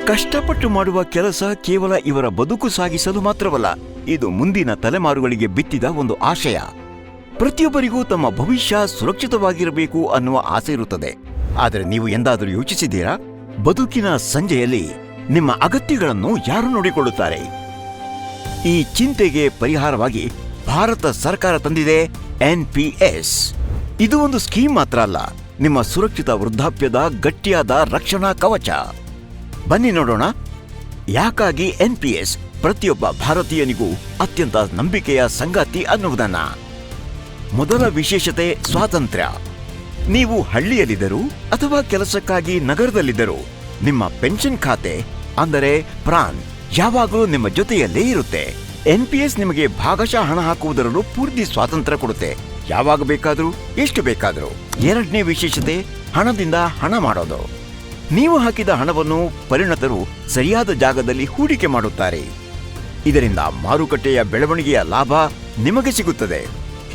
ಕಷ್ಟಪಟ್ಟು ಮಾಡುವ ಕೆಲಸ ಕೇವಲ ಇವರ ಬದುಕು ಸಾಗಿಸಲು ಮಾತ್ರವಲ್ಲ, ಇದು ಮುಂದಿನ ತಲೆಮಾರುಗಳಿಗೆ ಬಿತ್ತಿದ ಒಂದು ಆಶಯ. ಪ್ರತಿಯೊಬ್ಬರಿಗೂ ತಮ್ಮ ಭವಿಷ್ಯ ಸುರಕ್ಷಿತವಾಗಿರಬೇಕು ಅನ್ನುವ ಆಸೆ ಇರುತ್ತದೆ. ಆದರೆ ನೀವು ಎಂದಾದರೂ ಯೋಚಿಸಿದ್ದೀರಾ, ಬದುಕಿನ ಸಂಜೆಯಲ್ಲಿ ನಿಮ್ಮ ಅಗತ್ಯಗಳನ್ನು ಯಾರು ನೋಡಿಕೊಳ್ಳುತ್ತಾರೆ? ಈ ಚಿಂತೆಗೆ ಪರಿಹಾರವಾಗಿ ಭಾರತ ಸರ್ಕಾರ ತಂದಿದೆ NPS. ಇದು ಒಂದು ಸ್ಕೀಮ್ ಮಾತ್ರ ಅಲ್ಲ, ನಿಮ್ಮ ಸುರಕ್ಷಿತ ವೃದ್ಧಾಪ್ಯದ ಗಟ್ಟಿಯಾದ ರಕ್ಷಣಾ ಕವಚ. ಬನ್ನಿ ನೋಡೋಣ ಯಾಕಾಗಿ NPS ಪ್ರತಿಯೊಬ್ಬ ಭಾರತೀಯನಿಗೂ ಅತ್ಯಂತ ನಂಬಿಕೆಯ ಸಂಗಾತಿ ಅನ್ನುವುದನ್ನ. ಮೊದಲ ವಿಶೇಷತೆ ಸ್ವಾತಂತ್ರ್ಯ. ನೀವು ಹಳ್ಳಿಯಲ್ಲಿದ್ದರೂ ಅಥವಾ ಕೆಲಸಕ್ಕಾಗಿ ನಗರದಲ್ಲಿದ್ದರೂ ನಿಮ್ಮ ಪೆನ್ಷನ್ ಖಾತೆ ಅಂದರೆ ಪ್ರಾನ್ ಯಾವಾಗಲೂ ನಿಮ್ಮ ಜೊತೆಯಲ್ಲೇ ಇರುತ್ತೆ. NPS ನಿಮಗೆ ಭಾಗಶಃ ಹಣ ಹಾಕುವುದರಲ್ಲೂ ಪೂರ್ತಿ ಸ್ವಾತಂತ್ರ್ಯ ಕೊಡುತ್ತೆ, ಯಾವಾಗ ಬೇಕಾದರೂ ಎಷ್ಟು ಬೇಕಾದರೂ. ಎರಡನೇ ವಿಶೇಷತೆ ಹಣದಿಂದ ಹಣ ಮಾಡೋದು. ನೀವು ಹಾಕಿದ ಹಣವನ್ನು ಪರಿಣತರು ಸರಿಯಾದ ಜಾಗದಲ್ಲಿ ಹೂಡಿಕೆ ಮಾಡುತ್ತಾರೆ. ಇದರಿಂದ ಮಾರುಕಟ್ಟೆಯ ಬೆಳವಣಿಗೆಯ ಲಾಭ ನಿಮಗೆ ಸಿಗುತ್ತದೆ.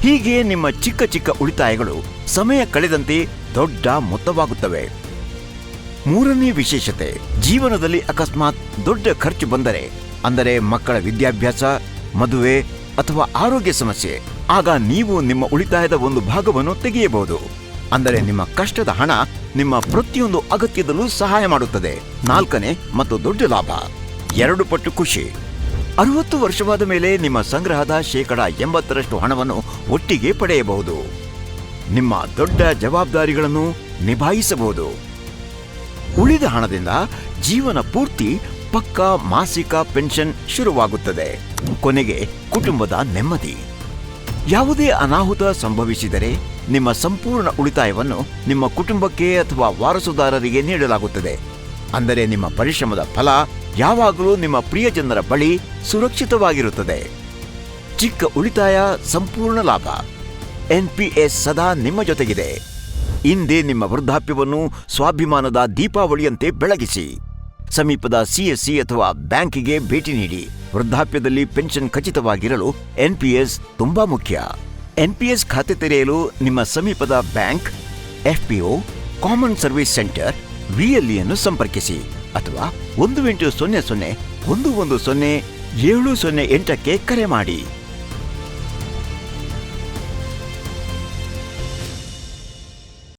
ಹೀಗೆ ನಿಮ್ಮ ಚಿಕ್ಕ ಚಿಕ್ಕ ಉಳಿತಾಯಗಳು ಸಮಯ ಕಳೆದಂತೆ ದೊಡ್ಡ ಮೊತ್ತವಾಗುತ್ತವೆ. ಮೂರನೇ ವಿಶೇಷತೆ, ಜೀವನದಲ್ಲಿ ಅಕಸ್ಮಾತ್ ದೊಡ್ಡ ಖರ್ಚು ಬಂದರೆ, ಅಂದರೆ ಮಕ್ಕಳ ವಿದ್ಯಾಭ್ಯಾಸ, ಮದುವೆ ಅಥವಾ ಆರೋಗ್ಯ ಸಮಸ್ಯೆ, ಆಗ ನೀವು ನಿಮ್ಮ ಉಳಿತಾಯದ ಒಂದು ಭಾಗವನ್ನು ತೆಗೆಯಬಹುದು. ಅಂದರೆ ನಿಮ್ಮ ಕಷ್ಟದ ಹಣ ನಿಮ್ಮ ಪ್ರತಿಯೊಂದು ಅಗತ್ಯದಲ್ಲೂ ಸಹಾಯ ಮಾಡುತ್ತದೆ. ನಾಲ್ಕನೇ ಮತ್ತು ದೊಡ್ಡ ಲಾಭ, 2 ಪಟ್ಟು ಖುಷಿ. 60 ವರ್ಷವಾದ ಮೇಲೆ ನಿಮ್ಮ ಸಂಗ್ರಹದ 80% ಹಣವನ್ನು ಒಟ್ಟಿಗೆ ಪಡೆಯಬಹುದು. ನಿಮ್ಮ ದೊಡ್ಡ ಜವಾಬ್ದಾರಿಗಳನ್ನು ನಿಭಾಯಿಸಬಹುದು. ಉಳಿದ ಹಣದಿಂದ ಜೀವನ ಪೂರ್ತಿ ಪಕ್ಕಾ ಮಾಸಿಕ ಪೆನ್ಷನ್ ಶುರುವಾಗುತ್ತದೆ. ಕೊನೆಗೆ ಕುಟುಂಬದ ನೆಮ್ಮದಿ. ಯಾವುದೇ ಅನಾಹುತ ಸಂಭವಿಸಿದರೆ ನಿಮ್ಮ ಸಂಪೂರ್ಣ ಉಳಿತಾಯವನ್ನು ನಿಮ್ಮ ಕುಟುಂಬಕ್ಕೆ ಅಥವಾ ವಾರಸುದಾರರಿಗೆ ನೀಡಲಾಗುತ್ತದೆ. ಅಂದರೆ ನಿಮ್ಮ ಪರಿಶ್ರಮದ ಫಲ ಯಾವಾಗಲೂ ನಿಮ್ಮ ಪ್ರಿಯಜನರ ಬಳಿ ಸುರಕ್ಷಿತವಾಗಿರುತ್ತದೆ. ಚಿಕ್ಕ ಉಳಿತಾಯ, ಸಂಪೂರ್ಣ ಲಾಭ. NPS ಸದಾ ನಿಮ್ಮ ಜೊತೆಗಿದೆ. ಇಂದೇ ನಿಮ್ಮ ವೃದ್ಧಾಪ್ಯವನ್ನು ಸ್ವಾಭಿಮಾನದ ದೀಪಾವಳಿಯಂತೆ ಬೆಳಗಿಸಿ. ಸಮೀಪದ CSC ಅಥವಾ ಬ್ಯಾಂಕಿಗೆ ಭೇಟಿ ನೀಡಿ. ವೃದ್ಧಾಪ್ಯದಲ್ಲಿ ಪೆನ್ಷನ್ ಖಚಿತವಾಗಿರಲು NPS ತುಂಬಾ ಮುಖ್ಯ. NPS ಖಾತೆ ತೆರೆಯಲು ನಿಮ್ಮ ಸಮೀಪದ bank, FPO, common service centre, VLE ಅನ್ನು ಸಂಪರ್ಕಿಸಿ ಅಥವಾ 1800 110 708ಕ್ಕೆ ಕರೆ ಮಾಡಿ.